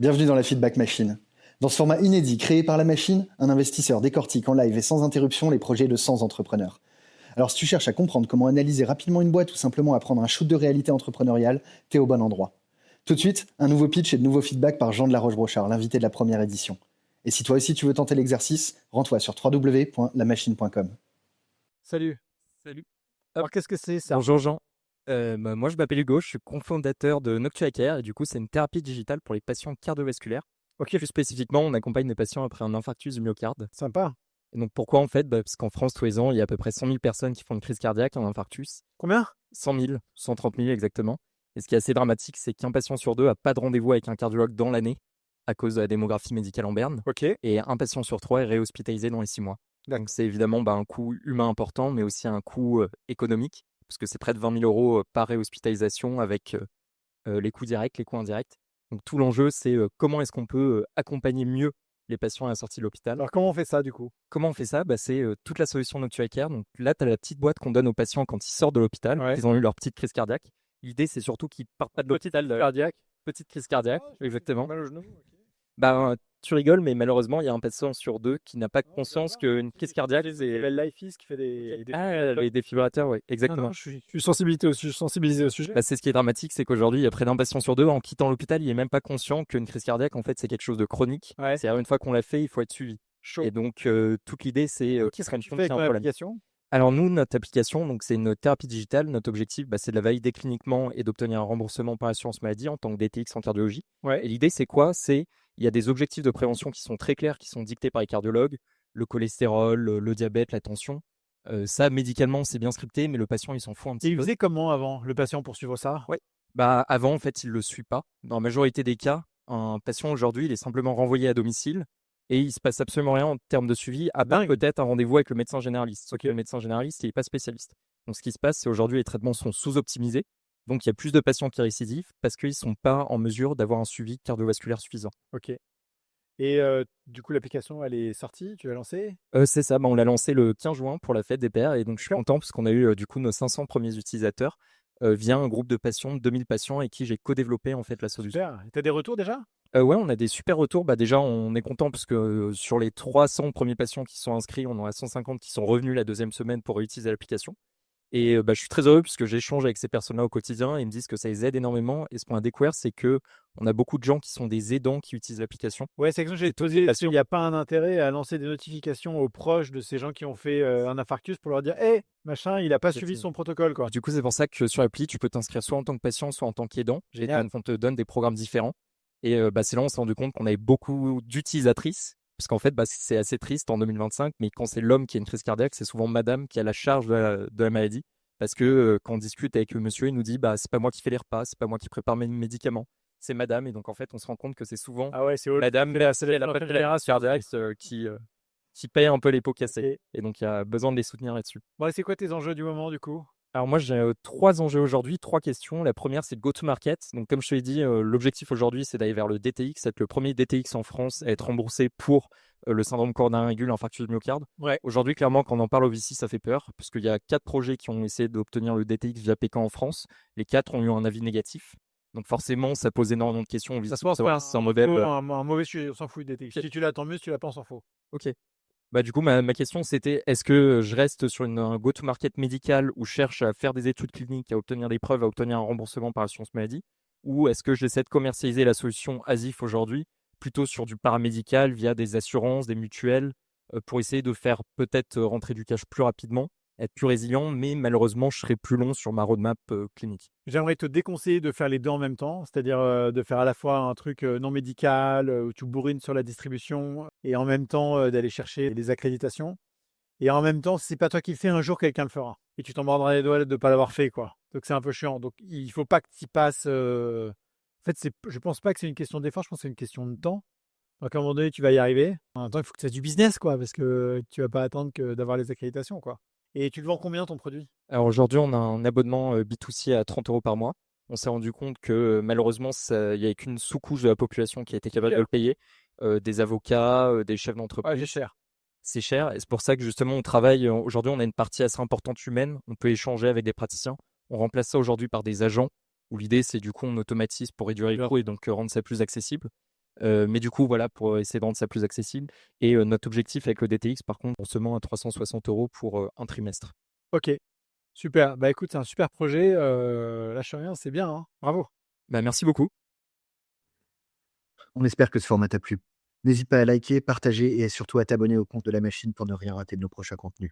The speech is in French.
Bienvenue dans la Feedback Machine. Dans ce format inédit créé par la machine, un investisseur décortique en live et sans interruption les projets de 100 entrepreneurs. Alors si tu cherches à comprendre comment analyser rapidement une boîte ou simplement à prendre un shoot de réalité entrepreneuriale, t'es au bon endroit. Tout de suite, un nouveau pitch et de nouveaux feedbacks par Jean de la Roche-Brochard, l'invité de la première édition. Et si toi aussi tu veux tenter l'exercice, rends-toi sur www.lamachine.com. Salut. Salut. Alors, qu'est-ce que c'est ça? Bonjour Jean. Moi je m'appelle Hugo, je suis cofondateur de Noctua et du coup c'est une thérapie digitale pour les patients cardiovasculaires. Ok, Plus spécifiquement, on accompagne les patients après un infarctus du myocarde. sympa. Et donc pourquoi en fait? Parce qu'en France tous les ans, il y a à peu près 100 000 personnes qui font une crise cardiaque, un infarctus. Combien? 100 000, 130 000 exactement. Et ce qui est assez dramatique, c'est qu'un patient sur deux n'a pas de rendez-vous avec un cardiologue dans l'année à cause de la démographie médicale en berne. Ok, Et un patient sur trois est réhospitalisé dans les 6 mois. d'accord. Donc c'est évidemment un coût humain important, mais aussi un coût économique, parce que c'est près de 20 000 euros par réhospitalisation avec les coûts directs, les coûts indirects. Donc tout l'enjeu, c'est comment est-ce qu'on peut accompagner mieux les patients à la sortie de l'hôpital. Alors, comment on fait ça du coup? Comment on fait ça? C'est toute la solution Noctua Care. Donc là, tu as la petite boîte qu'on donne aux patients quand ils sortent de l'hôpital, Ouais. qu'ils ont eu leur petite crise cardiaque. L'idée, c'est surtout qu'ils partent pas de l'hôpital. Cardiaque. Petite crise cardiaque, Ah, j'ai exactement. mal au genou. Ok. Tu rigoles, mais malheureusement, il y a un patient sur deux qui n'a pas conscience qu'une crise cardiaque, C'est c'est... Life is qui fait des Les défibrillateurs, oui, exactement. Non, je suis sensibilisé au sujet. C'est ce qui est dramatique, c'est qu'aujourd'hui, il y a près d'un patient sur deux, en quittant l'hôpital, il n'est même pas conscient qu'une crise cardiaque, en fait, c'est quelque chose de chronique. Ouais. C'est-à-dire, une fois qu'on l'a fait, il faut être suivi. Chaud. Et donc, toute l'idée, c'est qu'il Qu'est-ce que se tu rende compte fais qu'il y avec a un ton problème. application? Alors, nous, notre application, donc, c'est une thérapie digitale. Notre objectif, c'est de la valider cliniquement et d'obtenir un remboursement par l'assurance maladie en tant que DTX en cardiologie. Ouais. Et l'idée, c'est quoi? Il y a des objectifs de prévention qui sont très clairs, qui sont dictés par les cardiologues, le cholestérol, le diabète, la tension. Ça, médicalement, c'est bien scripté, mais le patient, il s'en fout un Et petit il peu. faisait comment avant, le patient, pour suivre ça? Ouais. Avant, en fait, il le suit pas. Dans la majorité des cas, un patient aujourd'hui, il est simplement renvoyé à domicile et il se passe absolument rien en termes de suivi, à part Dingue. peut-être un rendez-vous avec le médecin généraliste. Sauf Ok. que le médecin généraliste, il n'est pas spécialiste. Donc, ce qui se passe, c'est aujourd'hui, les traitements sont sous-optimisés. Donc, il y a plus de patients qui récidivent parce qu'ils ne sont pas en mesure d'avoir un suivi cardiovasculaire suffisant. Ok. Et du coup, l'application, elle est sortie, tu l'as lancée? C'est ça, on l'a lancé le 15 juin pour la fête des pères et donc je suis D'accord. content parce qu'on a eu du coup nos 500 premiers utilisateurs via un groupe de patients, 2000 patients avec qui j'ai co-développé en fait la solution. Super. Et t'as des retours déjà? Ouais, on a des super retours. Déjà, on est content parce que sur les 300 premiers patients qui sont inscrits, on en a 150 qui sont revenus la deuxième semaine pour utiliser l'application. Et je suis très heureux puisque j'échange avec ces personnes-là au quotidien et ils me disent que ça les aide énormément. Et ce qu'on a découvert, c'est que on a beaucoup de gens qui sont des aidants qui utilisent l'application. Ouais, c'est quelque chose que j'ai posé. Il n'y a pas un intérêt à lancer des notifications aux proches de ces gens qui ont fait un infarctus pour leur dire hé, machin, il n'a pas suivi son protocole, quoi. Du coup, c'est pour ça que sur l'appli, tu peux t'inscrire soit en tant que patient, soit en tant qu'aidant. Génial. Donc, on te donne des programmes différents. Et c'est là où on s'est rendu compte qu'on avait beaucoup d'utilisatrices. Parce qu'en fait, c'est assez triste en 2025, mais quand c'est l'homme qui a une crise cardiaque, c'est souvent madame qui a la charge de la maladie. Parce que quand on discute avec le monsieur, il nous dit c'est pas moi qui fais les repas, c'est pas moi qui prépare mes médicaments, c'est madame. Et donc, en fait, on se rend compte que c'est souvent Ah ouais, c'est madame, c'est la génération cardiaque qui paye un peu les pots cassés. Ok. Et donc, il y a besoin de les soutenir là-dessus. Bon, et c'est quoi tes enjeux du moment, du coup? Alors moi, j'ai 3 enjeux aujourd'hui, 3 questions. La première, c'est le go-to-market. Donc comme je te l'ai dit, l'objectif aujourd'hui, c'est d'aller vers le DTX, être le premier DTX en France à être remboursé pour le syndrome coronarien aigu, l'infarctus du myocarde. Ouais. Aujourd'hui, clairement, quand on en parle au VC, ça fait peur, parce qu'il y a 4 projets qui ont essayé d'obtenir le DTX via Pékin en France. Les 4 ont eu un avis négatif. Donc forcément, ça pose énormément de questions au VC. Ça se passe pour savoir si c'est un mauvais... un mauvais sujet, on s'en fout du DTX. Si tu l'as, tant mieux, si tu l'as pas, on s'en fout. Ok. Du coup, ma question, c'était est-ce que je reste sur un go-to-market médical où je cherche à faire des études cliniques, à obtenir des preuves, à obtenir un remboursement par l'assurance maladie, ou est-ce que j'essaie de commercialiser la solution ASIF aujourd'hui, plutôt sur du paramédical via des assurances, des mutuelles, pour essayer de faire peut-être rentrer du cash plus rapidement, être plus résilient, mais malheureusement, je serai plus long sur ma roadmap clinique. J'aimerais te déconseiller de faire les deux en même temps, c'est-à-dire de faire à la fois un truc non médical où tu bourrines sur la distribution et en même temps d'aller chercher les accréditations. Et en même temps, si c'est pas toi qui le fais, un jour quelqu'un le fera. Et tu t'en mordras les doigts de ne pas l'avoir fait, quoi. Donc c'est un peu chiant. Donc il faut pas que tu passes. En fait, je pense pas que c'est une question d'effort, je pense que c'est une question de temps. Donc à un moment donné, tu vas y arriver. En même temps, il faut que tu aies du business, quoi, parce que tu vas pas attendre que d'avoir les accréditations, quoi. Et tu le vends combien ton produit? Alors aujourd'hui, on a un abonnement B2C à 30 euros par mois. On s'est rendu compte que malheureusement, il n'y avait qu'une sous-couche de la population qui était capable de le payer. Des avocats, des chefs d'entreprise. Ouais, c'est cher. C'est cher et c'est pour ça que justement on travaille. Aujourd'hui, on a une partie assez importante humaine. On peut échanger avec des praticiens. On remplace ça aujourd'hui par des agents où l'idée c'est du coup on automatise pour réduire les coûts et donc rendre ça plus accessible. Mais du coup, voilà, pour essayer de rendre ça plus accessible. Et notre objectif avec le DTX, par contre, on se ment à 360 € pour un trimestre. OK, super. Bah, écoute, c'est un super projet, lâche rien, c'est bien, hein. Bravo. Bah, merci beaucoup. On espère que ce format t'a plu. N'hésite pas à liker, partager et surtout à t'abonner au compte de la machine pour ne rien rater de nos prochains contenus.